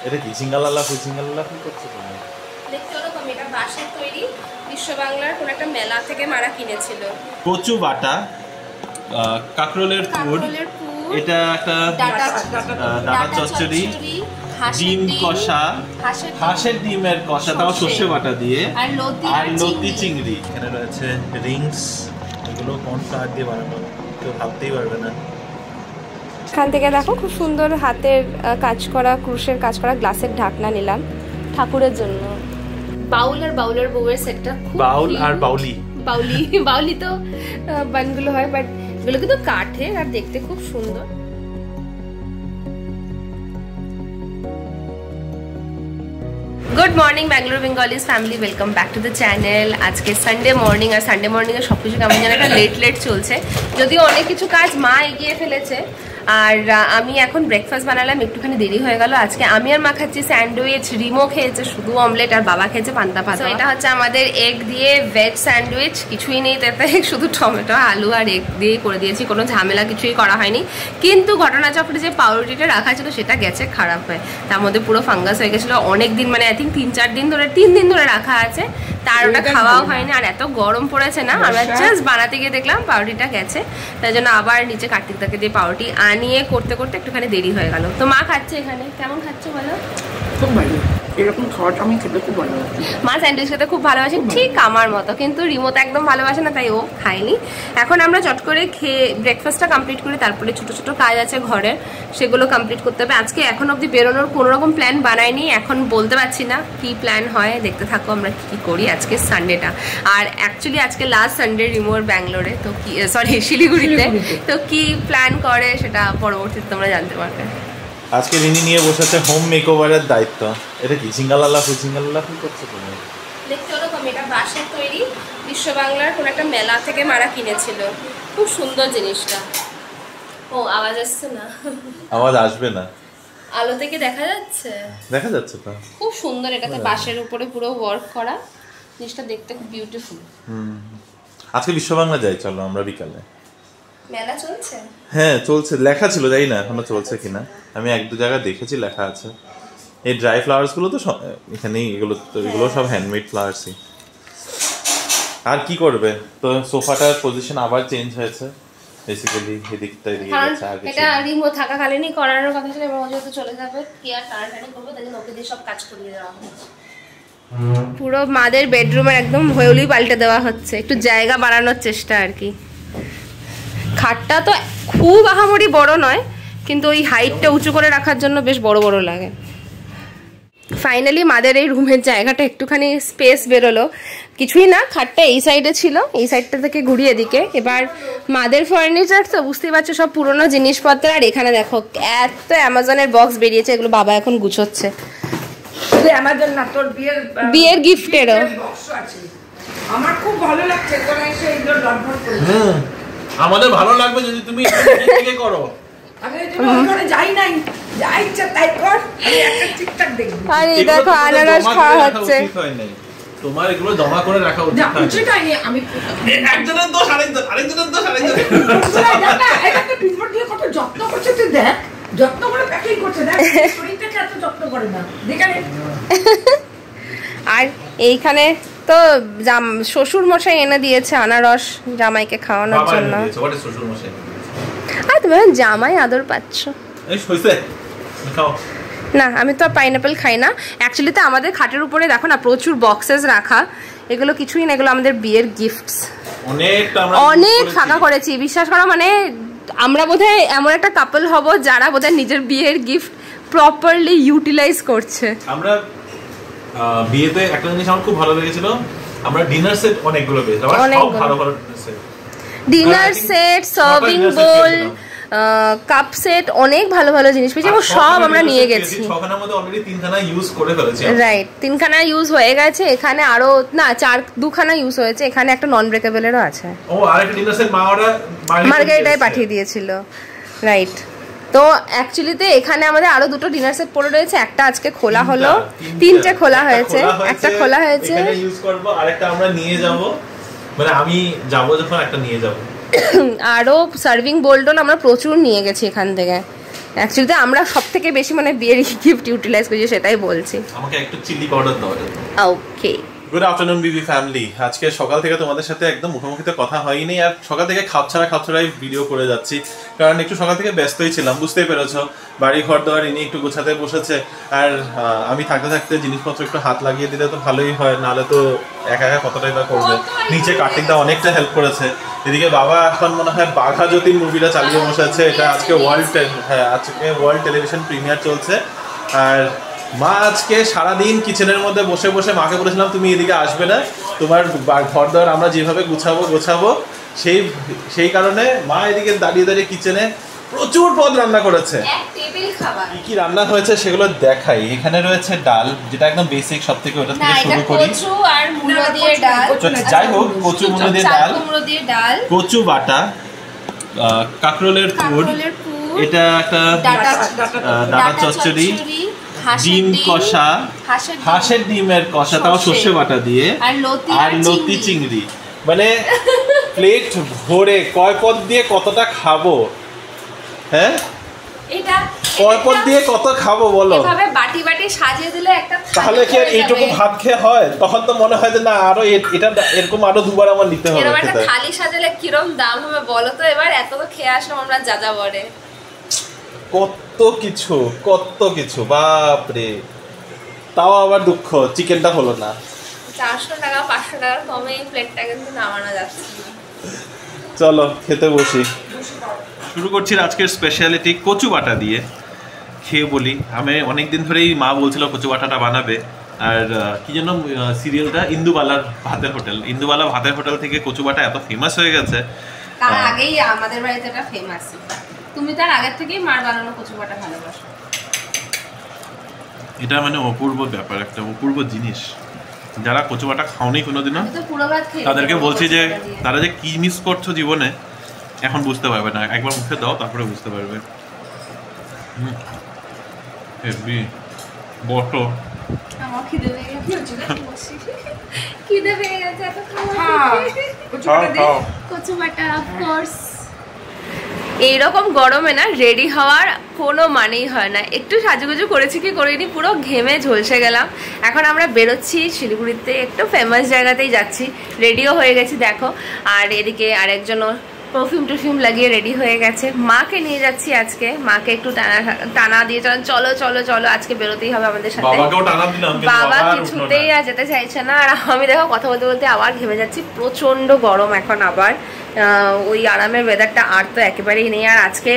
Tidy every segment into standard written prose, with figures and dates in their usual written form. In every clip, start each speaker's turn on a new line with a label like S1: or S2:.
S1: এটা কি সিঙ্গালালা ফুল সিঙ্গালালা ফুল করছে তুমি?
S2: দেখতে ওরকম, এটা বাঁশের তৈরি, বিশ্ব বাংলার কোন একটা মেলা থেকে মারা কিনেছিল।
S1: কচু বাটা, কাঁকরোলের পুর, এটা একটা ডাটা চচ্চড়ি, ডিম কষা, হাঁসের ডিমের কষা, তাও সর্ষে বাটা দিয়ে, আর লতি চিংড়ি। এখানে রয়েছে রিংস, এগুলো কর্নফ্লাওয়ার দিয়ে বানানো, কেউ ভাবতেই পারবে না।
S2: এখান থেকে দেখো খুব সুন্দর হাতের কাজ করা, ক্রুশের কাজ করা গ্লাসের ঢাকনা নিলাম ঠাকুরের জন্য। বাউল আর বাউলের বউয়ের সেটটা খুব,
S1: বাউল আর বাউলি,
S2: বাউলি তো বানগুলো হয়, বাট এগুলো কিন্তু কাঠের আর দেখতে খুব সুন্দর। Good morning Bangalore Bengalis family, welcome back to the channel. আজকে সানডে মর্নিং, আর সানডে মর্নিংয়ে সব কিছু কেমন যেন একটা লেট চলছে, যদিও অনেক কিছু কাজ মা এগিয়ে ফেলেছে। আর আমি এখন ব্রেকফাস্ট বানালাম, একটুখানি দেরি হয়ে গেল। আজকে আমি আর মা খাচ্ছি স্যান্ডউইচ, রিমো খেয়েছে শুধু অমলেট, আর বাবা খেয়েছে পান্তা ভাত। এটা হচ্ছে আমাদের এগ দিয়ে ভেজ স্যান্ডউইচ, কিছুই নেই তাতে, শুধু টমেটো আলু আর এগ দিয়ে করে দিয়েছি, কোনো ঝামেলা কিছুই করা হয়নি। কিন্তু ঘটনাচক্রে যে পাউরুটিটা রাখা ছিল সেটা গেছে খারাপ হয়ে, তার মধ্যে পুরো ফাঙ্গাস হয়ে গেছিলো অনেক দিন, মানে আই থিঙ্ক 3 দিন ধরে রাখা আছে, তার ওটা খাওয়াও হয়নি। আর এত গরম পড়েছে না, আমরা জাস্ট বানাতে গিয়ে দেখলাম পাউরুটিটা গেছে, তাই জন্য আবার নিচে কার্তিকদাকে দিয়ে পাউরুটি আনিয়ে করতে করতে একটুখানি দেরি হয়ে গেল। তো মা খাচ্ছে এখানে, কেমন খাচ্ছে বলো?
S3: খুব ভালো, এরকম খাওয়াটা আমি খেতে খুব ভালোবাসি।
S2: মা স্যান্ডউইচ খেতে খুব ভালোবাসে, ঠিক আমার মতো, কিন্তু রিমোতে একদম ভালোবাসে না, তাই ও খায়নি। এখন আমরা চট করে খেয়ে ব্রেকফাস্টটা কমপ্লিট করি, তারপরে ছোট ছোট কাজ আছে ঘরের, সেগুলো কমপ্লিট করতে হবে। আজকে এখন অবধি বেরোনোর কোনো রকম প্ল্যান বানাইনি, এখন বলতে পারছি না কি প্ল্যান হয়, দেখতে থাকো আমরা কি করি। আজকে সানডেটা, আর অ্যাকচুয়ালি আজকে লাস্ট সানডে রিমোর ব্যাঙ্গালোরে, তো কি সরি শিলিগুড়িতে, তো কি প্ল্যান করে সেটা পরবর্তীতে তোমরা জানতে পারবে।
S1: আজকে রিনি নিয়ে বসেছে হোম মেকওভারের দায়িত্ব। এটা কি সিঙ্গালালা ফুল সিঙ্গালালা ফুল করছে তুমি?
S2: দেখতে ওরকম, এটা বাঁশের তৈরি, বিশ্ব বাংলার কোন একটা মেলা থেকে মারা কিনেছিল, খুব সুন্দর জিনিসটা। ও আওয়াজ আসছে না?
S1: আওয়াজ আসবে না,
S2: আলো থেকে দেখা যাচ্ছে,
S1: দেখা যাচ্ছে তো, খুব
S2: সুন্দর। এটাতে বাঁশের উপরে পুরো ওয়ার্ক করা, জিনিসটা দেখতে খুব বিউটিফুল।
S1: আজকে বিশ্ব বাংলা যাই, চলো আমরা বিকালে।
S2: মেলা চলছে?
S1: হ্যাঁ চলছে, লেখা ছিল, জানি না এখনো চলছে কিনা, আমি 1-2 জায়গায় দেখেছি লেখা আছে। এই ড্রাই ফ্লাওয়ার্স গুলো তো এখানেই, এগুলো সব হ্যান্ডমেড ফ্লাওয়ার্সই। আর কি করবে, তো সোফাটার পজিশন আবার চেঞ্জ হয়েছে, বেসিক্যালি এদিকটা এদিকে গেছে। আর
S2: এটা রিমো থাকাকালীনই করানোর কথা ছিল, এবং ও যেহেতু চলে যাবে কি আর টানাটানি করবে, তাই জন্য ওকে দিয়ে সব কাজ করিয়ে দেওয়া হয়েছে। পুরো মাদের বেডরুমের একদম হয়েলি পাল্টে দেওয়া হচ্ছে, একটু জায়গা বাড়ানোর চেষ্টা আর কি। খাটটা তো খুব আহামরি বড় নয়, কিন্তু ওই হাইটটা উঁচু করে রাখার জন্য বেশ বড় বড় লাগে। ফাইনালি মাদের এই রুমের জায়গাটা একটুখানি স্পেস বেরোলো, কিছুই না, খাটটা এই সাইডে ছিল, এই সাইডটা থেকে ঘুরিয়ে এদিকে। এবার মাদের ফার্নিচার তো বুঝতেই পারছো, সব পুরোনো জিনিসপত্র। আর এখানে দেখো এত অ্যামাজনের বক্স বেরিয়েছে, এগুলো বাবা এখন গুছোচ্ছে।
S3: অ্যামাজন না, তোর
S2: বিয়ের গিফটেরও
S3: বক্স আছে, আমার খুব ভালো লাগছে। তোরা এসে এগুলো ডটভট করে,
S1: আমাদের ভালো লাগবে যদি তুমি থেকে করো।
S3: আমি ওখানে যাই নাই, যা ইচ্ছা তাই কর, আমি একটা ঠিকঠাক দেখবি।
S2: আর এই দেখো আনারস খাওয়া হচ্ছে।
S1: তোমার এগুলো জমা করে রাখা উচিত।
S3: আমি
S1: একজনের দোষ, আরেকজনের দোষ,
S3: একটা পিনপট দিয়ে কত যত্ন করছে, তুই দেখ, যত্ন করে প্যাকিং করছে, দেখ শরীরটাকে এত যত্ন করে না, দেখে।
S2: আর এইখানে তো শ্বশুর মশাই এনে দিয়েছে আনারস জামাইকে খাওয়ানোর জন্য। আর তুমি জামাই আদর পাচ্ছ না? আমি তো পাইনাপেল খাই না। অ্যাকচুয়ালি তো আমাদের খাটের উপরে দেখো না প্রচুর বক্সেস রাখা, এগুলো কিছুই না, এগুলো আমাদের বিয়ের গিফটস। অনেক ফাঁকা করেছি, বিশ্বাস করো, মানে আমরা বোধহয় এমন একটা কাপল হব যারা বোধহয় নিজের বিয়ের গিফট প্রপারলি ইউটিলাইজ করছে।
S1: আমরা বিয়েতে একটা জিনিস আমার খুব ভালো লেগেছিল, আমরা ডিনার সেট অনেকগুলো পেয়েছি, সব ভালো ভালো
S2: ডিনার সেট, সার্ভিং বোল, কাপ সেট, অনেক ভালো ভালো জিনিস পেয়েছি, এবং সব আমরা নিয়ে গেছি।
S1: 6খানার মধ্যে অলরেডি 3খানা ইউজ করে ফেলেছি।
S2: রাইট, 3খানা ইউজ হয়ে গেছে, এখানে আরো না 2খানা ইউজ হয়েছে, এখানে একটা নন ব্রেকেবলেরও আছে।
S1: ও আরেকটা ডিনার সেট
S2: মার্গারিটায় পাঠিয়ে দিয়েছিল। রাইট, তো অ্যাকচুয়ালিতে এখানে আমাদের আরো 2টো ডিনার সেট পড়ে রয়েছে, একটা আজকে খোলা হলো, 3টে খোলা হয়েছে, একটা খোলা হয়েছে,
S1: এখানে ইউজ করব, আরেকটা আমরা নিয়ে যাব, মানে আমি যাব যখন একটা নিয়ে যাব।
S2: আরো সার্ভিং বোল টোল আমরা প্রচুর নিয়ে গেছি এখান থেকে, অ্যাকচুয়ালি আমরা সবথেকে বেশি মানে বিয়ের গিফট ইউটিলাইজ করছি সেটাই বলছি।
S1: আমাকে একটু চিলি পাউডার দাও।
S2: ওকে,
S1: গুড আফটারনুন বিবি ফ্যামিলি। আজকে সকাল থেকে তোমাদের সাথে একদম মুখোমুখিতে কথা হয়নি, আর সকাল থেকে খাপছাড়াই ভিডিও করে যাচ্ছি, কারণ একটু সকাল থেকে ব্যস্তই ছিলাম, বুঝতেই পেরেছো। বাড়ি ঘর দেওয়ার ইনি একটু গোছাতে বসেছে, আর আমি থাকতে থাকতে জিনিসপত্র একটু হাত লাগিয়ে দিলে তো ভালোই হয়, নাহলে তো একা একা কতটাই বা করবে। নিচে কার্তিকদা অনেকটা হেল্প করেছে। এদিকে বাবা এখন মনে হয় বাঘা জ্যোতির মুভিটা চালিয়ে বসেছে। এটা আজকে ওয়ার্ল্ড টেলিভিশন প্রিমিয়ার চলছে। আর মা আজকে সারাদিন কিচেনের মধ্যে বসে বসে মাকে বলেছিলাম তুমি এদিকে আসবে না, তোমার ঘর দেওয়ার আমরা যেভাবে গোছাবো সেই কারণে মা এদিকে দাঁড়িয়ে কিচেনে প্রচুর পদ রান্না করেছে। কি রান্না হয়েছে সেগুলো দেখাই। এখানে রয়েছে ডাল, যেটা একদম বেসিক, সব থেকে ওটা থেকে শুরু করি। যাই হোক, কচু মুলো দিয়ে ডাল, কচু বাটা, কাঁকরোলের পুর, এটা একটা ডাটা চচ্চড়ি, ডিম কষা, হাঁসের ডিমের কষা, তাও সর্ষে বাটা দিয়ে, আর লতি চিংড়ি। মানে প্লেট ভরে কয় পদ দিয়ে কতটা খাবো? হ্যাঁ, কয় পদ দিয়ে কত খাবো বলো?
S2: এভাবে বাটি বাটি সাজিয়ে দিলে একটা,
S1: তাহলে কি আর এইটুকু ভাত খেয়ে হয়? তখন তো মনে হয় যে না, আরো এটা এরকম আরো দুবার আমার নিতে হবে।
S2: এরকম একটা থালি সাজালে কিরম দাম হবে বলো তো? এবার এত তো খেয়ে আসলাম আমরা যাযাবরে।
S1: কত কিছু বাপরে। তাও আবার দুঃখ চিকেনটা হলো না।
S2: 400 টাকা 500 টাকার কমে এই প্লেটটা কিন্তু নামানো যাচ্ছে না।
S1: চলো খেতে বসি। শুরু করছি আজকের স্পেশালিটি কচু বাটা দিয়ে। খেয়ে বলি, আমি অনেকদিন ধরেই মা বলছিল কচু বাটাটা বানাবে। আর কি যেন সিরিয়ালটা, ইন্দুবালা ভাতের হোটেল থেকে কচু বাটা এত ফেমাস হয়ে গেছে।
S2: তার আগেই আমাদের বাড়িতে এটা ফেমাস। তুমি তার আগের থেকেই মার বানানো কচু বাটা ভালোবাসো।
S1: এটা মানে অপূর্ব ব্যাপার, একটা অপূর্ব জিনিস। যারা কচু বাটা খাওনি কোনোদিনও, তাদেরকে বলছি যে তারা যে কি মিস করছো জীবনে, এখন বুঝতে পারবে না। একবার মুখে দাও, তারপরে বুঝতে পারবে। বটো
S2: আমার খিদে পেয়ে গেছে এত কচু বাটা। অফকোর্স এইরকম গরমে না রেডি হওয়ার কোনো মানেই হয় না। একটু সাজুগুজু করেছি কি করিনি, পুরো ঘেমে ঝলসে গেলাম। এখন আমরা বেরোচ্ছি শিলিগুড়িতে, একটু ফেমাস জায়গাতেই যাচ্ছি। রেডিও হয়ে গেছি দেখো। আর এদিকে আরেকজনও পারফিউম লাগিয়ে রেডি হয়ে গেছে। মাকে নিয়ে যাচ্ছি আজকে, মাকে একটু টানা দিয়ে চলো আজকে বেরোতেই হবে আমাদের সাথে। বাবা কিছুতেই আর যেতে চাইছে না। আর আমি দেখো কথা বলতে বলতে আবার ঘেমে যাচ্ছি। প্রচন্ড গরম এখন আবার। ওই আরামের ওয়েদারটা আর তো একেবারেই নেই। আর আজকে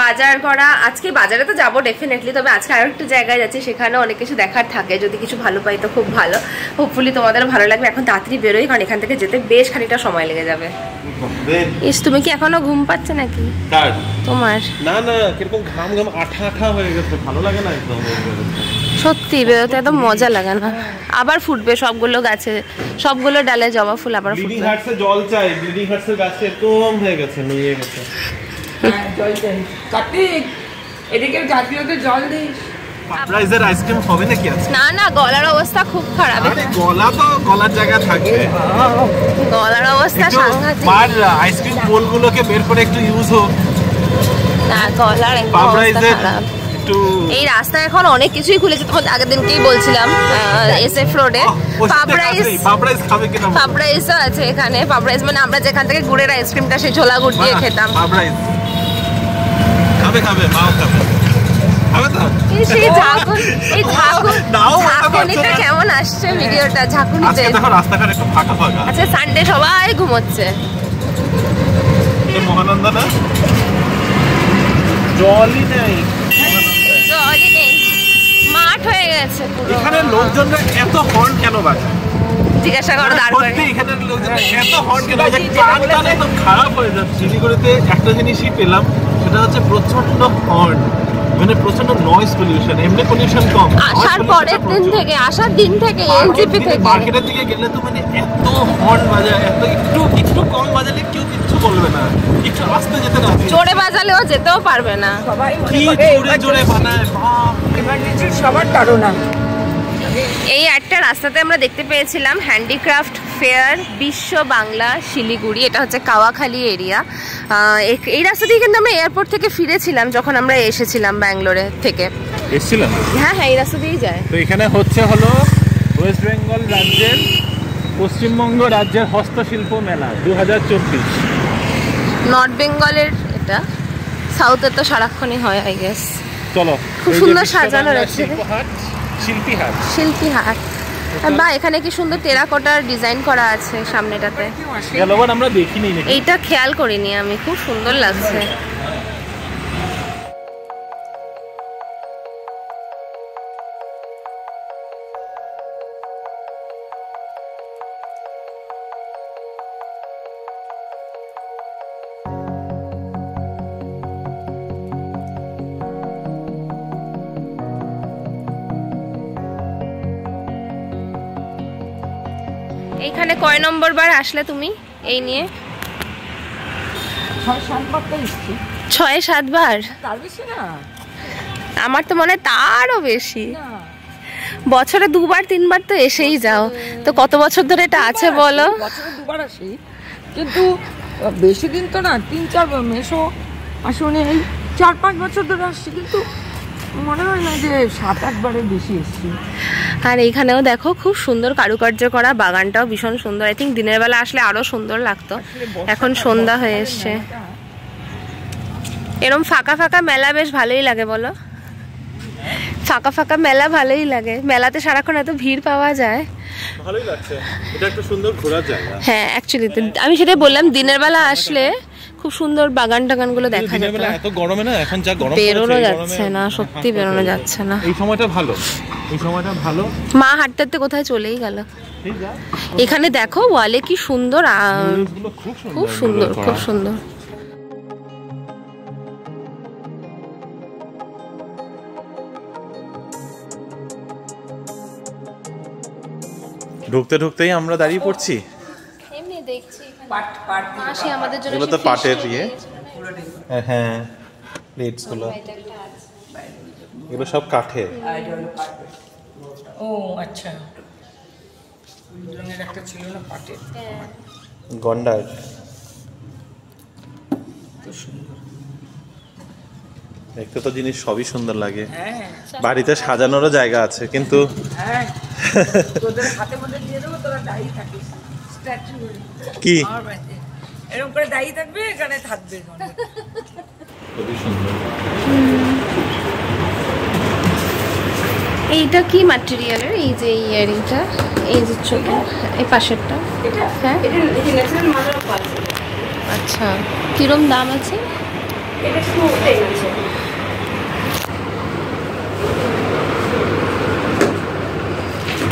S2: বাজার করা, আজকে বাজারে তো যাবো ডেফিনেটলি, তবে আজকে আরো একটু জায়গায় যাচ্ছি, সেখানে অনেক কিছু দেখার থাকে। যদি কিছু ভালো পাই তো খুব ভালো, হোপফুলি তোমাদের ভালো লাগবে। এখন তাড়াতাড়ি বেরোই, কারণ এখান থেকে যেতে বেশ খানিকটা সময় লেগে যাবে। ইস, তুমি কি এখনো ঘুম পাচ্ছে নাকি? তোমার
S1: না কিরকম ঘাম আঠা হয়ে গেছে, ভালো লাগে না একদম।
S2: সত্যি বেরোতে একদম মজা লাগে না। আবার ফুটবে সবগুলো গাছে, সবগুলো ডালে জবা ফুল আবার ফুটবে।
S1: ব্লিডিং হার্টসে জল চাই, ব্লিডিং হার্টসের গাছে এরকম হয়ে গেছে, নিয়ে গেছে।
S3: জল চাই কার্তিক, এদিকে জাতীয়তে জল দিস।
S1: সারপ্রাইজের আইসক্রিম হবে নাকি আজকে?
S2: না, গলার অবস্থা খুব খারাপ।
S1: আরে গলা তো গলার জায়গা থাকবে,
S2: গলার অবস্থা সাংঘাতিক।
S1: আর আইসক্রিম বোলগুলোকে বের করে একটু ইউজ হোক।
S2: না, গলার অবস্থা খারাপ। এই রাস্তায় এখন অনেক কিছুই খুলেছে, তোমাদের আগের দিনকেই বলছিলাম। এসএফ রোডে পাপড়াইসও আছে এখানে। পাপড়াইস মানে আমরা যেখান থেকে গুড়ের আইসক্রিমটা সেই ছোলা গুড় দিয়ে খেতাম। কেমন আসছে ভিডিওটা ঝাঁকুনিতে? আচ্ছা, সানডে সবাই ঘুমোচ্ছে।
S1: জলই নেই,
S2: মাঠ হয়ে গেছে পুরো।
S1: এখানে লোকজনরা এত হর্ন কেন বাজায়?
S2: জিজ্ঞাসা করো দাঁড় করে।
S1: এখানে লোকজনরা এত হর্ন কেন বাজায়? কানটা একদম খারাপ হয়ে যাচ্ছে। শিলিগুড়িতে একটা জিনিসই পেলাম, সেটা হচ্ছে প্রচন্ড হর্ন, মানে প্রচন্ড নয়েজ পলিউশন। এমনি পলিউশন কম,
S2: আসার দিন থেকে এনজিপি থেকে
S1: মার্কেটের দিকে গেলে তো মানে এত হর্ন বাজায়, এত একটু কম বাজালে কেউ কিচ্ছু বলবে না, একটু আস্তে যেতে না,
S2: জোরে বাজালেও যেতেও পারবে না।
S3: সবাই
S1: কি জোরে বানায়,
S3: এমার্জেন্সি সবার তাড়না।
S2: এই একটা রাস্তাতে আমরা দেখতে পেয়েছিলাম হ্যান্ডিক্রাফট ফেয়ার বিশ্ব বাংলা শিলিগুড়ি, এটা হচ্ছে কাওয়াখালী এরিয়া। এই রাস্তা দিয়ে কিন্তু আমরা এয়ারপোর্ট থেকে ফিরেছিলাম যখন আমরা এসেছিলাম ব্যাঙ্গালোরে থেকে।
S1: এসেছিলাম?
S2: হ্যাঁ হ্যাঁ, এই রাস্তা দিয়েই যায়।
S1: তো এখানে হলো ওয়েস্ট বেঙ্গল রাজ্যের পশ্চিমবঙ্গ রাজ্যের হস্তশিল্প মেলা 2024।
S2: নর্থ বেঙ্গলের এটা, সাউথে তো সারাক্ষণই হয় আই গেস।
S1: চলো,
S2: খুব সুন্দর সাজানো রয়েছে। শিল্পী হাট বা এখানে কি সুন্দর টেরাকোটার ডিজাইন করা আছে সামনেটাতে।
S1: আমরা দেখিনি,
S2: এইটা খেয়াল করিনি আমি, খুব সুন্দর লাগছে। এইখানে কয় নম্বর বার আসলে তুমি এই নিয়ে? 6-7 বার। আমার তো মনে হয় তারও বেশি। বছরে 2-3 বার তো এসেই যাও। তো কত বছর ধরে এটা আছে বলো?
S3: বছরে 2 বার আসি, কিন্তু বেশি দিন তো না, 3-4 বার। মেসো আসলে 4-5 বছর ধরে আসছি, কিন্তু মনে হয় না যে 7-8 বারের বেশি এসেছি।
S2: আর এইখানেও দেখো খুব সুন্দর কারুকার্য করা, বাগানটাও ভীষণ সুন্দর। আই থিঙ্ক দিনের বেলা আসলে আরো সুন্দর লাগতো, এখন সন্ধ্যা হয়ে এসছে। এরকম ফাঁকা ফাঁকা মেলা বেশ ভালোই লাগে বলো? ফাঁকা ফাঁকা মেলা ভালোই লাগে, মেলাতে সারাক্ষণ এত ভিড় পাওয়া যায়,
S1: ভালোই লাগছে। এটা একটা সুন্দর ঘোরার জায়গা।
S2: হ্যাঁ অ্যাকচুয়ালি আমি সেটাই বললাম, দিনের বেলা আসলে খুব সুন্দর বাগান টাগান গুলো দেখা যেত।
S1: এত গরমে না, এখন যা গরম
S2: বেরোনো যাচ্ছে না, সত্যি বেরোনো যাচ্ছে না।
S1: এই সময়টা ভালো, এই সময়টা ভালো।
S2: মা হাঁটতে হাঁটতে কোথায় চলেই গেল। এখানে দেখো ওয়ালে কি সুন্দর, খুব সুন্দর খুব সুন্দর।
S1: ঢুকতে ঢুকতেই আমরা দাঁড়িয়ে পড়ছি।
S2: এমনি দেখছি মাসি আমাদের জন্য
S1: এগুলো তো পাটের দিয়ে, হ্যাঁ প্লেটস গুলো, এগুলো সব কাঠের।
S3: ও আচ্ছা, একটা ছিল না পাটের,
S1: গন্ডার। দেখতে তো জিনিস সবই সুন্দর লাগে, বাড়িতে সাজানোরও জায়গা আছে, কিন্তু
S3: তোদের হাতে মধ্যে দিয়ে দেবো, তোরা দাঁড়িয়ে থাকিস স্ট্যাচু
S1: কি
S3: এরকম করে দাঁড়িয়ে থাকবে, এখানে থাকবে।
S1: খুবই সুন্দর।
S2: এইটা কি ম্যাটেরিয়ালের? এই যে ইয়ারিংটা, এই যে ছোট, এই পাশেরটা, হ্যাঁ আচ্ছা, কিরম দাম আছে?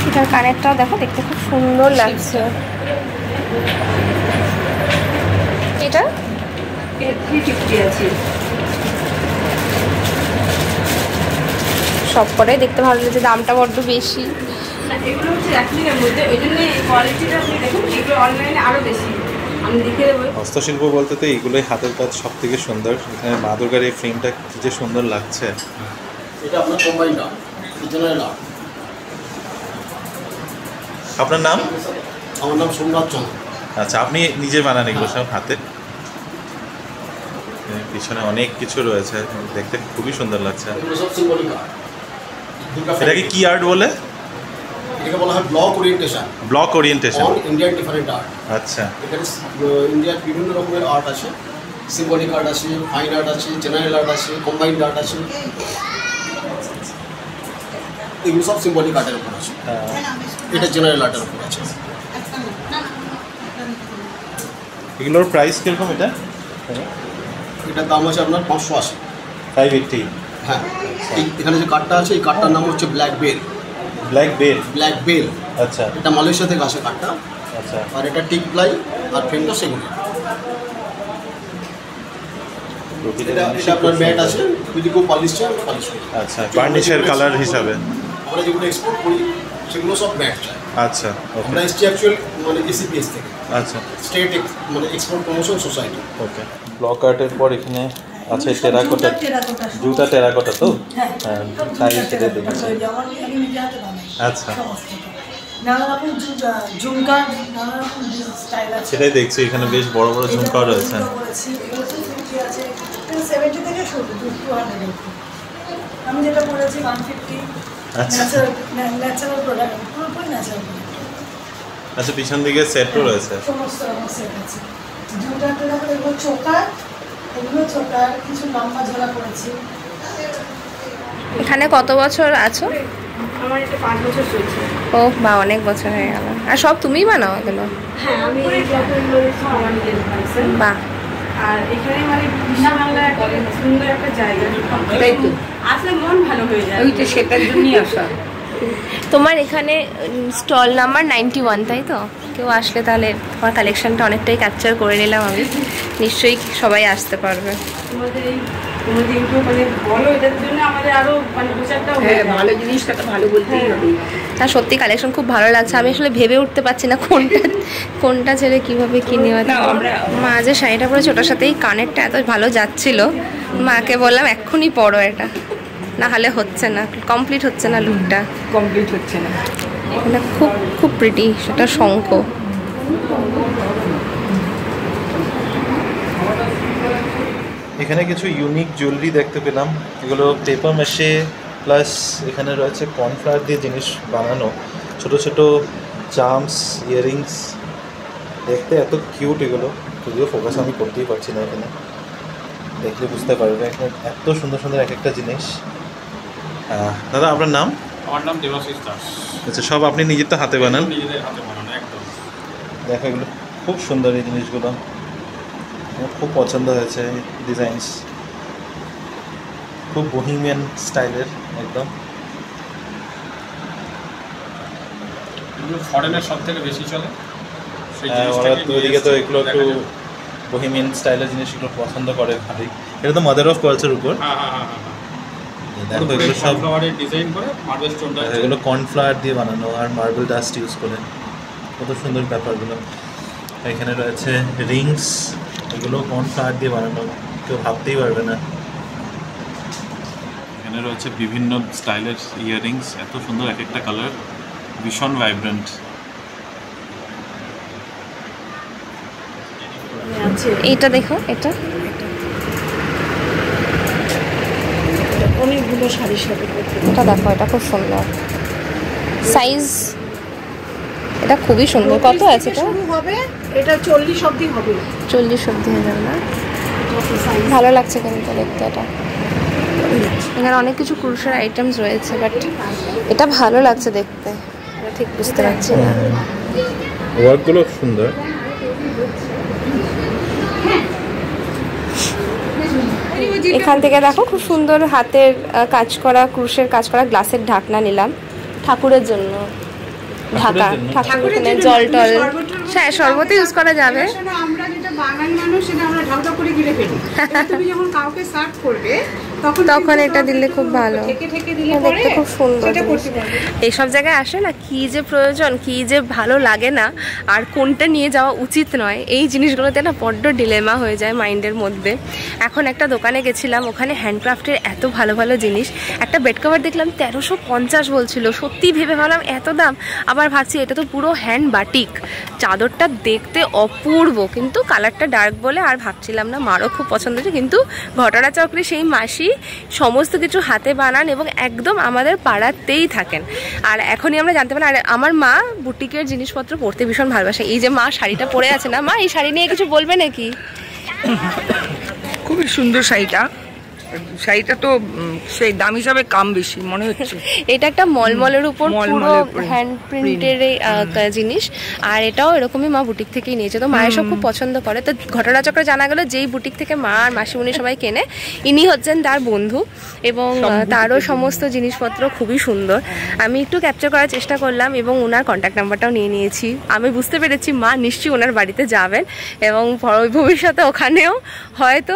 S2: এটার কানেরটাও দেখো, দেখতে খুব সুন্দর লাগছে। এটা
S3: 350 আছে।
S2: সব কটাই দেখতে ভালো লাগছে, দামটা বড্ড বেশি।
S3: এগুলো হচ্ছে অ্যাক্রিলিকের মধ্যে, ওই জন্য কোয়ালিটিটা আপনি দেখুন, এগুলো অনলাইনে আরো বেশি। আমি দেখে দেবো।
S1: হস্তশিল্প বলতে তো এইগুলোই হাতের কাজ সব থেকে সুন্দর। এখানে মা দুর্গার এই ফ্রেমটা কি যে সুন্দর লাগছে।
S4: এটা আপনার কম্বাইন্ড আর্ট, জেনারেল আর্ট।
S1: আপনার নাম?
S4: আমার নাম সোমনাথ চন্দ্র।
S1: আচ্ছা, আপনি নিজে বানান এগুলো সব হাতে? পিছনে অনেক কিছু রয়েছে, দেখতে খুবই সুন্দর লাগছে।
S4: এগুলো সব সিম্বলিক আর্ট।
S1: এটাকে কি আর্ট বলে?
S4: এটাকে বলা হয় block orientation.
S1: Block orientation,
S4: all Indian different art.
S1: আচ্ছা,
S4: এখানে ইন্ডিয়ার বিভিন্ন রকমের আর্ট আছে, সিম্বলিক আর্ট আছে, ফাইন আর্ট আছে, জেনারেল আর্ট আছে, কম্বাইন্ড আর্ট আছে। এগুলো সব সিম্বলিক আর্টের উপর আছে, এটা জেনারেল আর্টের উপর আছে।
S1: এগুলোর প্রাইস কিরকম?
S4: এটার দাম আছে আপনার 580।
S1: 580?
S4: হ্যাঁ, এখানে যে কাঠটা আছে, এই কাঠটার নাম হচ্ছে black bell.
S1: Black bell?
S4: Black bell,
S1: আচ্ছা।
S4: এটা মালয়েশিয়া থেকে আসে কাঠটা।
S1: আচ্ছা।
S4: আর এটা টিক প্লাই, আর ফ্রেমটা সেগুলো। এটা আপনার ম্যাট আছে, যদি কেউ পালিশ চায় পালিশ করি।
S1: আচ্ছা, বার্নিশের কালার হিসাবে
S4: আমরা যেগুলো এক্সপোর্ট করি সেগুলো সব ম্যাট চায়।
S1: আচ্ছা,
S4: আমরা এসছি অ্যাকচুয়াল মানে এসিপিএস থেকে,
S1: আচ্ছা,
S4: স্টেট মানে এক্সপোর্ট প্রমোশন সোসাইটি।
S1: ওকে। ব্লক আর্টের পর এখানে আচ্ছা টেরাকোটা, জুটা টেরাকোটা তো? হ্যাঁ তাই সেটাই দেখেছি। আচ্ছা সেটাই দেখছি, এখানে বেশ বড় বড় ঝুমকা রয়েছে।
S5: আমি যেটা বলেছি 150।
S1: আচ্ছা
S5: ন্যাচারাল প্রোডাক্ট, পুরোপুরি ন্যাচারাল।
S1: আচ্ছা পিছন দিকে সেটও রয়েছে,
S5: সমস্ত রকম সেট আছে। জুটা টেরাকোটা, এগুলো চোকার, এগুলো চোকার, কিছু লম্বা ঝোলা করেছি।
S2: এখানে কত বছর আছো?
S5: আমার এটা 5 বছর চলছে।
S2: ও বা অনেক বছর হয়ে গেল। আর সব তুমিই বানাও এগুলো?
S5: হ্যাঁ, আমি এই ব্লকগুলো আমার নিজের বানাইছেন।
S2: বাহ।
S5: আর এখানে মানে বিশাল বাংলা একটা সুন্দর একটা জায়গা, তাই তো আসলে মন ভালো হয়ে যায়।
S3: ওইটা সেটার জন্যই আসা।
S2: তোমার এখানে স্টল নাম্বার 91, তাই তো? কেউ আসলে তাহলে তোমার কালেকশনটা অনেকটাই ক্যাপচার করে নিলাম আমি, নিশ্চয়ই সবাই আসতে পারবে।
S5: তোমাদের এই তোমাদের একটু মানে বলো, এটার জন্য আমাদের আরো মানে প্রচারটাও হয়ে যায়।
S3: ভালো জিনিসটা তো ভালো বলতেই হবে।
S2: তা সত্যি কালেকশন খুব ভালো লাগছে। আমি আসলে ভেবে উঠতে পারছি না কোনটা ছেড়ে কিভাবে কিনে। মা যে শাড়িটা পরেছে ওটার সাথেই কানেরটা এত ভালো যাচ্ছিল, মাকে বললাম এক্ষুনি পরো এটা, না হলে হচ্ছে না, কমপ্লিট হচ্ছে না, লুকটা
S3: কমপ্লিট হচ্ছে না।
S2: এটা খুব খুব প্রিটি, সেটা শঙ্খ।
S1: এখানে কিছু ইউনিক জুয়েলারি দেখতে পেলাম, এগুলো পেপার মেশে প্লাস এখানে রয়েছে কর্নফ্লাওয়ার দিয়ে জিনিস বানানো, ছোট ছোট চার্মস, ইয়াররিংস, দেখতে এত কিউট এগুলো। যদিও ফোকাস আমি করতেই পারছি না, এখানে দেখলে বুঝতে পারবে এখানে এত সুন্দর সুন্দর এক একটা জিনিস। দাদা আপনার নাম?
S6: আমার নাম দেবাশিস দাস।
S1: আচ্ছা সব আপনি নিজের তো হাতে বানান?
S6: নিজেদের হাতে বানানো একদম।
S1: দেখো এগুলো খুব সুন্দর, এই জিনিসগুলো আমার খুব পছন্দ হয়েছে। ডিজাইনস খুব বোহেমিয়ান স্টাইলের একদম।
S6: এগুলো ফরেনের সব থেকে বেশি চলে।
S1: ওরা তো ওইদিকে তো এগুলো একটু বোহেমিয়ান স্টাইলের জিনিসগুলো পছন্দ করে ভালোই। এটা তো মাদার অফ পার্লসের উপর।
S6: হ্যাঁ হ্যাঁ হ্যাঁ হ্যাঁ।
S1: দেখো এগুলো সব
S6: ফ্লাওয়ারের ডিজাইন করে মার্বেল স্টোনটা,
S1: এগুলো কর্নফ্লাওয়ার দিয়ে বানানো আর মার্বেল ডাস্ট ইউজ করে, কত সুন্দর ব্যাপারগুলো। এখানে রয়েছে রিংস, এগুলো কর্নফ্লাওয়ার দিয়ে বানানো, কেউ ভাবতেই পারবে না। এখানে রয়েছে বিভিন্ন স্টাইলের ইয়াররিংস, এত সুন্দর এক একটা কালার, ভীষণ ভাইব্রেন্ট।
S2: এইটা দেখো, এটা
S5: অনেকগুলো শাড়ির সাথে
S2: এটা দেখো, এটা খুব সুন্দর সাইজ, এটা খুবই সুন্দর। কত আছে এটা?
S5: শুরু হবে, এটা 40 অবধি হবে।
S2: 40 অবধি হয়ে যাবে না? ভালো লাগছে কিন্তু দেখতে। এটা এখানে অনেক কিছু ক্রুশের আইটেমস রয়েছে, বাট এটা ভালো লাগছে দেখতে, ঠিক বুঝতে পারছি না।
S1: ওয়ার্কগুলো সুন্দর।
S2: এখান থেকে দেখো খুব সুন্দর হাতের কাজ করা, ক্রুশের কাজ করা গ্লাসের ঢাকনা নিলাম ঠাকুরের জন্য। ঢাকা ঠাকুর, এখানে জল টল, হ্যাঁ শরবত ইউজ করা যাবে।
S5: আমরা যেটা বাঙালি মানুষ সেটা আমরা ঢাকা করে গিলে ফেলি। তুমি যখন কাউকে সার্ভ করবে
S2: তখন এটা দিলে খুব ভালো, দেখতে খুব সুন্দর। এইসব জায়গায় আসে না, কি যে প্রয়োজন, কি যে ভালো লাগে না, আর কোনটা নিয়ে যাওয়া উচিত নয়, এই জিনিসগুলোতে না বড্ড ডিলেমা হয়ে যায় মাইন্ডের মধ্যে। এখন একটা দোকানে গেছিলাম, ওখানে হ্যান্ডক্রাফটের এত ভালো ভালো জিনিস, একটা বেড কভার দেখলাম 1350 বলছিল। সত্যি ভেবে ভাবলাম এত দাম, আবার ভাবছি এটা তো পুরো হ্যান্ড বাটিক। চাদরটা দেখতে অপূর্ব, কিন্তু কালারটা ডার্ক বলে আর ভাবছিলাম না। মারও খুব পছন্দ হয়েছে, কিন্তু ঘটনাচক্রে সেই মাসি সমস্ত কিছু হাতে বানান এবং একদম আমাদের পাড়াতেই থাকেন। আর এখনই আমরা জানতে পারি। আর আমার মা বুটিকের জিনিসপত্র পরতে ভীষণ ভালোবাসে। এই যে মা শাড়িটা পরে আছে না, মা এই শাড়ি নিয়ে কিছু বলবে নাকি?
S3: খুবই সুন্দর শাড়িটা। শাড়িটা তো সেই দাম হিসাবে কম বেশি মনে হচ্ছে।
S2: এটা একটা মলমলের উপর পুরো হ্যান্ড প্রিন্টের জিনিস, আর এটাও এরকমই মা বুটিক থেকেই নিয়েছে। তো মায়ের সব খুব পছন্দ করে। তো ঘটনাচক্রে জানা গেল যেই বুটিক থেকে মা আর মাসিমণি সবাই কেনে, ইনি হচ্ছেন তার বন্ধু, এবং তারও সমস্ত জিনিসপত্র খুবই সুন্দর। আমি একটু ক্যাপচার করার চেষ্টা করলাম এবং ওনার কন্ট্যাক্ট নাম্বারটাও নিয়ে নিয়েছি। আমি বুঝতে পেরেছি মা নিশ্চয়ই ওনার বাড়িতে যাবেন এবং ভবিষ্যতে ওখানেও হয়তো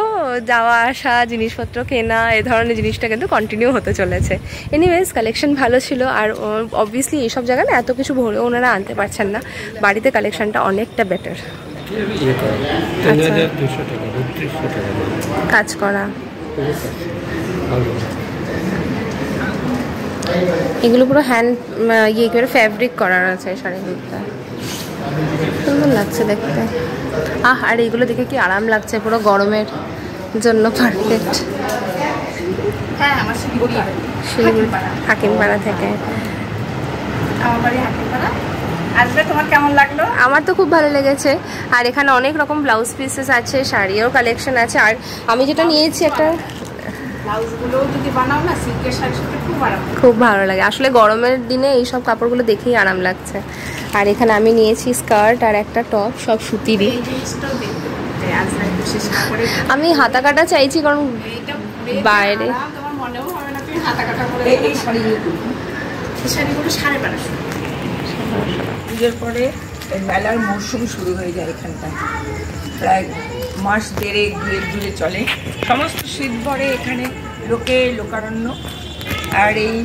S2: যাওয়া আসা, জিনিসপত্র কেনা, এ ধরনের জিনিসটা কিন্তু কন্টিনিউ হতে চলেছে। এনিওয়েজ কালেকশন ভালো ছিল। আর অবভিয়াসলি এইসব জায়গায় না এত কিছু ভরেও ওনারা আনতে পারছেন না, বাড়িতে কালেকশনটা অনেকটা বেটার। কাজ করা এগুলো পুরো হ্যান্ড ইয়ে করে ফ্যাব্রিক করার আছে শাড়িগুলোতে, সুন্দর লাগছে দেখতে। আর এইগুলো দেখে কি আরাম লাগছে, পুরো গরমের জন্য পারফেক্ট।
S5: হ্যাঁ, আমার
S2: হাকিমপাড়া থেকে।
S5: আমার বাড়ি হাকিমপাড়া। আসবে, তোমার কেমন লাগলো?
S2: আমার তো খুব ভালো লেগেছে। আর এখানে অনেক রকম ব্লাউজ পিসেস আছে, শাড়িও কালেকশন আছে। আর আমি যেটা নিয়েছি একটা
S5: ব্লাউজগুলো যদি বানাও না সিল্কের শাড়ির সাথে খুব
S2: ভালো লাগে। আসলে গরমের দিনে এইসব কাপড়গুলো দেখেই আরাম লাগছে। আর এখানে আমি নিয়েছি স্কার্ট আর একটা টপ, সব সুতিরই। আমি হাতা কাটা চাইছি, কারণ বাইরে
S5: তোমার মনেও হবে না তুমি হাতা কাটা করে। এই শাড়িগুলো 1250।
S3: পুজোর পরে মেলার মরশুম শুরু হয়ে যায় এখানটায়, প্রায় মাস দেড়েক জুড়ে চলে। সমস্ত শীত ভরে এখানে লোকারণ্য। আর এই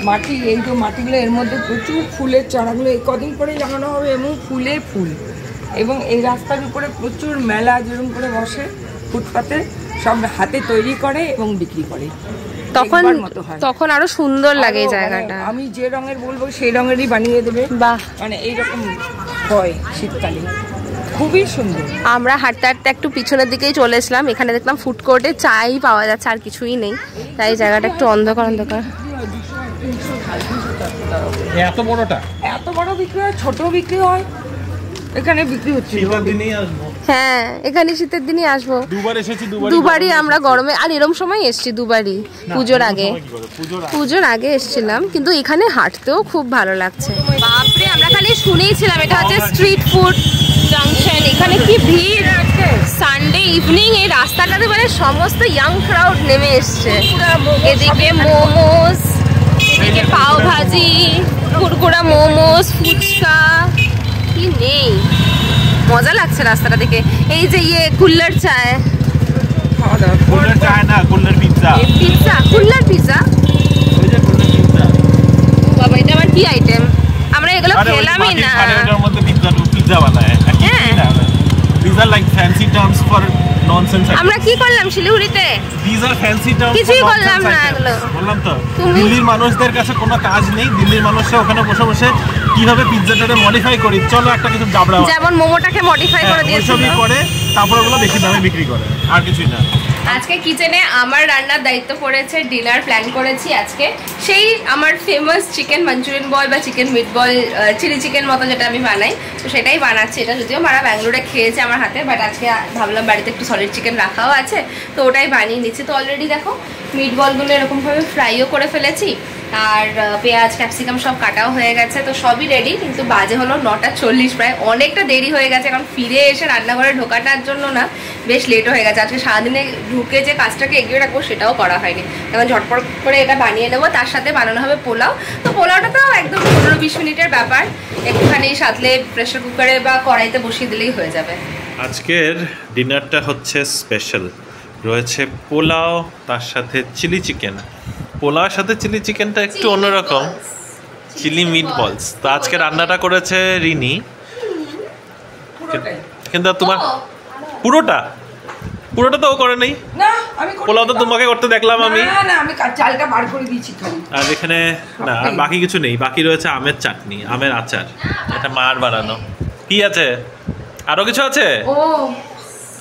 S3: মাটি, এই যে মাটিগুলো, এর মধ্যে প্রচুর ফুলের চারাগুলো এই কদিন পরেই লাগানো হবে, এবং ফুলে ফুল। এবং এই রাস্তার উপরে প্রচুর মেলা যেরকম করে বসে ফুটপাতে, সব হাতে তৈরি করে এবং বিক্রি করে।
S2: তখন আরো সুন্দর লাগে এই জায়গাটা।
S3: আমি যে রঙের বলবো সেই রঙেরই বানিয়ে দেবে।
S2: বাহ,
S3: মানে এইরকম হয় শীতকালে, খুবই সুন্দর।
S2: আমরা হাঁটতে হাঁটতে একটু পিছনের দিকেই চলে এসলাম। এখানে দেখলাম ফুড কোর্টে চাই পাওয়া যাচ্ছে, আর কিছুই নেই। তাই জায়গাটা একটু অন্ধকার।
S6: এত বড়টা,
S3: এত বড় বিক্রি হয়, ছোট বিক্রি হয়, এখানে বিক্রি হচ্ছে।
S2: হ্যাঁ, এখানে শীতের দিনই আসবো।
S6: দুবার এসেছি,
S2: দুবারই আমরা গরমে, আর এরম সময় এসছি দুবারই। পুজোর আগে এসছিলাম, কিন্তু এখানে হাঁটতেও খুব ভালো লাগছে। বাপরে, আমরা খালি শুনেইছিলাম এটা হচ্ছে স্ট্রিট ফুড জাংশন। এখানে কি ভিড়! সানডে ইভিনিং এই রাস্তাটাতে মানে সমস্ত ইয়াং ক্রাউড নেমে এসছে। এদিকে মোমোস, এদিকে পাও ভাজি, কুরকুরা মোমোস, ফুচকা, কি নেই। মজা লাগছে রাস্তাটা দেখে। এই যে কুল্লার চায়,
S1: কুল্লার চায় না, কুল্লার পিৎজা।
S2: কুল্লার পিৎজা, বাবা এটা আবার কি আইটেম? আমরা এগুলো খেলামই না।
S1: এটার মধ্যে পিৎজা বানায়।
S2: হ্যাঁ,
S1: these are like fancy terms for nonsense items.
S2: আমরা কি করলাম শিলিগুড়িতে?
S1: These are fancy terms.
S2: কিছুই করলাম না এগুলো।
S1: বললাম তো, দিল্লির মানুষদের কাছে কোনো কাজ নেই। দিল্লির মানুষরা ওখানে বসে বসে কিভাবে পিৎজাটাকে মডিফাই করি, চলো একটা কিছু জাবড়া,
S2: যেমন মোমোটাকে মডিফাই করে দিয়েছে,
S1: ওইসবই করে, তারপর ওগুলো বেশি দামে বিক্রি করে, আর কিছুই না।
S2: আজকে কিচেনে আমার রান্নার দায়িত্ব পড়েছে। ডিনার প্ল্যান করেছি আজকে সেই আমার ফেমাস চিকেন মাঞ্চুরিয়ান বল বা chicken meatball, chilli chicken মতো যেটা আমি বানাই, তো সেটাই বানাচ্ছি। এটা যদিও মারা ব্যাঙ্গালোরে খেয়েছে আমার হাতে, বাট আজকে ভাবলাম বাড়িতে একটু সলিড চিকেন রাখাও আছে, তো ওটাই বানিয়ে নিচ্ছি। তো অলরেডি দেখো মিট বলগুলো এরকমভাবে ফ্রাইও করে ফেলেছি, আর পেঁয়াজ ক্যাপসিকাম সব কাটাও হয়ে গেছে। তো সবই রেডি, কিন্তু বাজে হলো 9:40, প্রায় অনেকটা দেরি হয়ে গেছে। কারণ ফিরে এসে রান্নাঘরে ঢোকাটার জন্য না বেশ লেট হয়ে গেছে। আজকে সারাদিনে ঢুকে যে কাজটাকে এগিয়ে রাখবো সেটাও করা হয়নি। এখন ঝটপট করে এটা বানিয়ে নেবো। তার সাথে বানানো হবে পোলাও। তো পোলাওটা তো একদম 15-20 মিনিটের ব্যাপার, একটুখানি সাথে প্রেসার কুকারে বা কড়াইতে বসিয়ে দিলেই হয়ে যাবে।
S1: আজকের ডিনারটা হচ্ছে স্পেশাল, রয়েছে পোলাও, তার সাথে চিলি চিকেন। পোলাওর সাথে চিলি চিকেনটা একটু অন্যরকম, চিলি মিট বলস। তো আজকে রান্নাটা করেছে রিনি, কিন্তু তোমার পুরোটা তো ও করে নেই।
S3: না, আমি
S1: পোলাও তো তোমাকে করতে দেখলাম আমি।
S3: না, আমি চালটা বার করে দিয়েছি খালি।
S1: আর এখানে না, আর বাকি কিছু নেই। বাকি রয়েছে আমের চাটনি, আমের আচার, এটা মার বানানো। কি আছে? আরো কিছু আছে?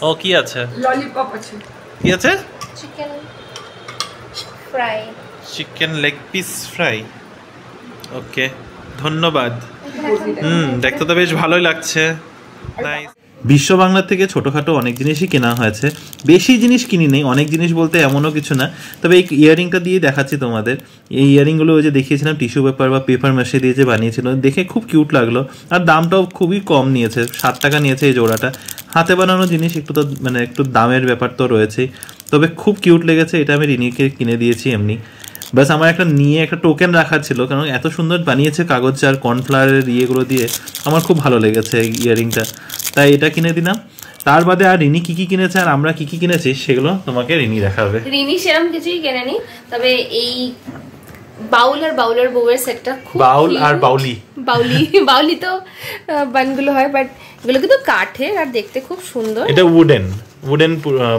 S1: ও কি আছে?
S3: ললিপপ আছে।
S1: কি আছে?
S2: Chicken fry,
S1: chicken leg piece fry. Okay, ধন্যবাদ। দেখতে তো বেশ ভালোই লাগছে। নাইস। বিশ্ব বাংলা থেকে ছোটোখাটো অনেক জিনিসই কেনা হয়েছে, বেশি জিনিস কিনি নেই। অনেক জিনিস বলতে এমনও কিছু না, তবে এই ইয়াররিংটা দিয়ে দেখাচ্ছি তোমাদের। এই ইয়াররিংগুলো ওই যে দেখিয়েছিলাম টিস্যু পেপার বা পেপার মাসে দিয়ে যে বানিয়েছিল, দেখে খুব কিউট লাগলো। আর দামটাও খুবই কম নিয়েছে, 7 টাকা নিয়েছে এই জোড়াটা। হাতে বানানো জিনিস একটু তো মানে একটু দামের ব্যাপার তো রয়েছেই, তবে খুব কিউট লেগেছে। এটা আমি রিনিকে কিনে দিয়েছি এমনি। বাস আমার একটা নিয়ে একটা টোকেন রাখার ছিল, কারণ এত সুন্দর বানিয়েছে কাগজ আর কর্নফ্লাওয়ারের ইয়েগুলো দিয়ে, আমার খুব ভালো লেগেছে এই ইয়াররিংটা, তাই এটা কিনে দিলাম। তার বাদে আর রিনি কি কি কিনেছে আর আমরা কি কি কিনেছি সেগুলো তোমাকে রিনি দেখাবে।
S2: রিনি সেরকম কিছুই কেনেনি, তবে এই বাউল আর বাউলের বউয়ের সেটটা খুব
S1: বাউল আর
S2: বাউলি তো বানগুলো হয়, বাট এগুলো কিন্তু কাঠের আর দেখতে খুব সুন্দর।
S1: এটা উডেন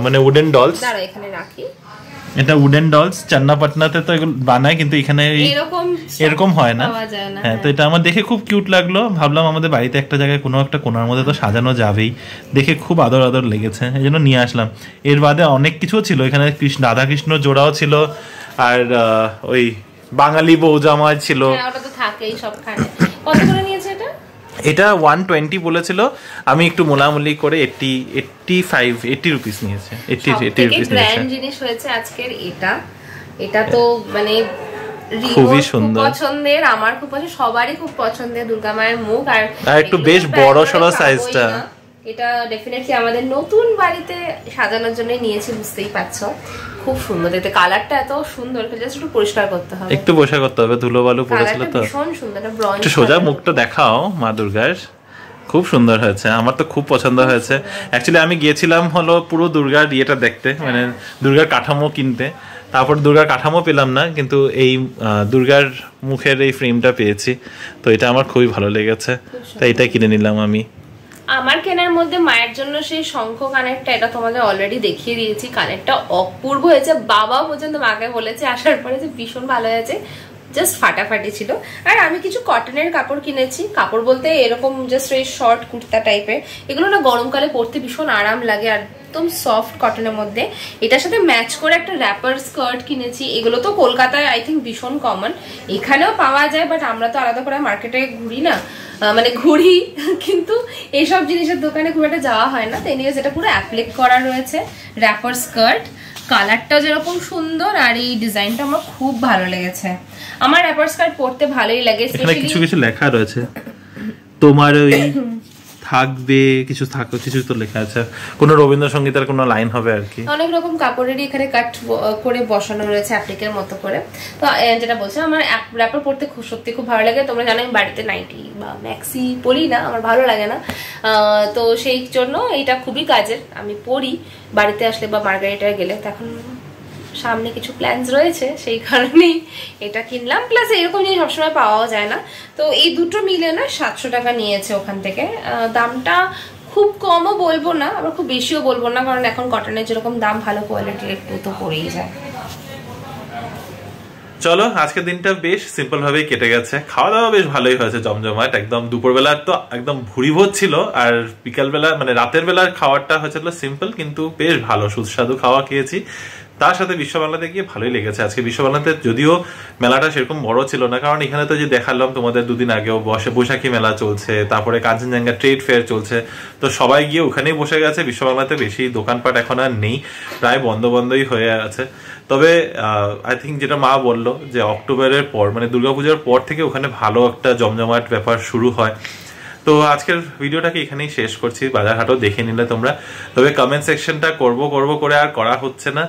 S1: মানে উডেন ডলস।
S2: দাঁড়াও এখানে রাখি।
S1: এটা উডেন ডলস, চান্নাপাটনাতে তো এগুলো বানায় কিন্তু এখানে এরকম হয় না। হ্যাঁ, তো এটা আমার দেখে খুব কিউট লাগলো, ভাবলাম আমাদের বাড়িতে একটা জায়গায় কোনো একটা কোণার মধ্যে তো সাজানো যাবেই, দেখে খুব আদর আদর লেগেছে, এই জন্য নিয়ে আসলাম। এর বাদে অনেক কিছু ছিল এখানে, রাধা কৃষ্ণ জোড়াও ছিল, আর ওই বাঙালি বৌজামায় ছিল। এটা 120 বলেছিল, আমি একটু মোলামুলি করে 80 রুপিস নিয়েছে। 80 রুপিস
S2: ব্র্যান্ড জিনিস হয়েছে আজকের এটা। এটা তো মানে
S1: খুবই সুন্দর
S2: পছন্দের, আমার খুব পছন্দ, সবারই খুব পছন্দের দুর্গা মায়ের মুখ। আর
S1: একটু বেশ বড় সড়ো সাইজটা,
S2: এটা ডেফিনেটলি আমাদের নতুন বাড়িতে সাজানোর জন্য নিয়েছি, বুঝতেই পারছো। খুব সুন্দর দেখতে, কালারটা এত সুন্দর, জাস্ট একটু পরিষ্কার করতে হবে,
S1: একটু পরিষ্কার করতে হবে, ধুলো বালু পড়েছিল তো।
S2: ভীষণ সুন্দর,
S1: একটু সোজা মুখটা দেখাও মা দুর্গার, খুব সুন্দর হয়েছে, আমার তো খুব পছন্দ হয়েছে। অ্যাকচুয়ালি আমি গিয়েছিলাম হলো পুরো দুর্গার ইয়েটা দেখতে, মানে দুর্গার কাঠামো কিনতে, তারপর দুর্গার কাঠামো পেলাম না, কিন্তু এই দুর্গার মুখের এই ফ্রেমটা পেয়েছি, তো এটা আমার খুবই ভালো লেগেছে, তাই এটা কিনে নিলাম আমি।
S2: আমার কেনার মধ্যে মায়ের জন্য সেই শঙ্খ কানেরটা, এটা তোমাদের অলরেডি দেখিয়ে দিয়েছি, কানেরটা অপূর্ব হয়েছে, বাবা পর্যন্ত মাকে বলেছে আসার পরে যে ভীষণ ভালো হয়েছে, জাস্ট ফাটাফাটি ছিল। আর আমি কিছু কটনের কাপড় কিনেছি, কাপড় বলতে এরকম জাস্ট এই শর্ট কুর্তা টাইপের, এগুলো না গরমকালে পরতে ভীষণ আরাম লাগে, আর একদম সফট কটনের মধ্যে। এটার সাথে ম্যাচ করে একটা র্যাপার স্কার্ট কিনেছি, এগুলো তো কলকাতায় আই থিঙ্ক ভীষণ কমন, এখানেও পাওয়া যায়, বাট আমরা তো আলাদা করে মার্কেটে ঘুরি না, মানে ঘুরি কিন্তু এইসব জিনিসের দোকানে খুব একটা যাওয়া হয় না। তো এনিওয়েজ এটা পুরো অ্যাপ্লিক করা রয়েছে র্যাপার স্কার্ট, কালারটা যেরকম সুন্দর, আর এই ডিজাইনটা আমার খুব ভালো লেগেছে। আমার র্যাপার স্কার্ট পরতে ভালোই লাগে।
S1: এখানে কিছু কিছু লেখা রয়েছে, তোমার ওই থাকবে কিছু কিছু তো লেখা আছে, কোনো রবীন্দ্রসঙ্গীতের কোনো লাইন হবে আর কি।
S2: অনেক রকম কাপড়েরই এখানে কাট করে বসানো রয়েছে অ্যাপ্লিকের মতো করে। তো যেটা বলছিলাম, আমার র্যাপার পরতে সত্যি খুব ভালো লাগে। তোমরা জানো আমি বাড়িতে নাইটি বা ম্যাক্সি পরি না, আমার ভালো লাগে না, তো সেই জন্য এইটা খুবই কাজের, আমি পরি বাড়িতে আসলে বা মার্গারিটায় গেলে। তখন সামনে কিছু প্ল্যানস রয়েছে, সেই কারণেই এটা কিনলাম। প্লাস এরকম জিনিস সবসময় পাওয়াও যায় না, তো এই দুটো মিলে না 700 টাকা নিয়েছে ওখান থেকে। দামটা খুব কমও বলবো না, আবার খুব বেশিও বলবো না, কারণ এখন কটনের যেরকম দাম, ভালো কোয়ালিটির একটু তো পড়েই যায়।
S1: চলো, আজকের দিনটা বেশ সিম্পল ভাবেই কেটে গেছে, খাওয়া দাওয়া বেশ ভালোই হয়েছে, জমজমাট একদম। দুপুরবেলা তো একদম ভুড়ি ভোজ ছিল, আর বিকালবেলা মানে রাতের বেলার খাওয়ারটা হয়েছিল সিম্পল, কিন্তু বেশ ভালো সুস্বাদু খাওয়া খেয়েছি। তার সাথে বিশ্ববাংলাতে গিয়ে ভালোই লেগেছে। আজকে বিশ্ববাংলাতে যদিও মেলাটা সেরকম বড় ছিল না, কারণ এখানে তো যে দেখালাম তোমাদের দুদিন আগেও বৈশাখী মেলা চলছে, তারপরে কাঞ্চনজঙ্ঘা ট্রেড ফেয়ার চলছে, তো সবাই গিয়ে ওখানেই বসে গেছে। বিশ্ববাংলাতে বেশি দোকানপাট এখন আর নেই, প্রায় বন্ধই হয়ে আছে। তবে আই থিঙ্ক যেটা মা বললো যে অক্টোবরের পর মানে দুর্গাপূজার পর থেকে ওখানে ভালো একটা জমজমাট ব্যাপার শুরু হয়। তো আজকের ভিডিওটাকে এখানেই শেষ করছি, বাজারহাটও দেখে নিলে তোমরা। তবে কমেন্ট সেকশনটা করব করে আর করা হচ্ছে না।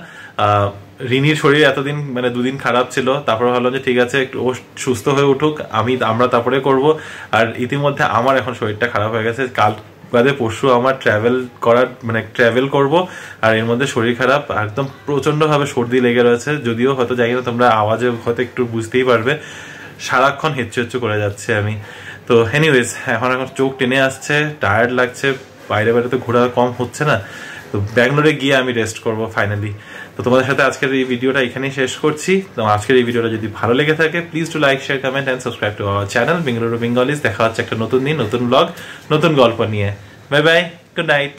S1: রিনির শরীর এতদিন মানে দুদিন খারাপ ছিল, তারপরে ভাবলাম যে ঠিক আছে একটু ও সুস্থ হয়ে উঠুক, আমরা তারপরে করব। আর ইতিমধ্যে আমার এখন শরীরটা খারাপ হয়ে গেছে, কাল বাদে পরশু আমার ট্রাভেল করব, আর এর মধ্যে শরীর খারাপ, একদম প্রচন্ডভাবে সর্দি লেগে রয়েছে। যদিও হয়তো জানি না তোমরা আওয়াজে হয়তো একটু বুঝতেই পারবে, সারাক্ষণ হেচ্ছু করে যাচ্ছে আমি। তো এনিওয়েজ এখন চোখ টেনে আসছে, টায়ার্ড লাগছে, বাইরে তো ঘোরা কম হচ্ছে না, তো ব্যাঙ্গালোরে গিয়ে আমি রেস্ট করব ফাইনালি। তো তোমাদের সাথে আজকের এই ভিডিওটা এখানেই শেষ করছি। তো আজকের এই ভিডিওটা যদি ভালো লেগে থাকে, please to like, share, comment and subscribe to our channel Bengaluru Bengalis. দেখা হচ্ছে একটা নতুন দিন, নতুন ব্লগ, নতুন গল্প নিয়ে। Bye bye, good night.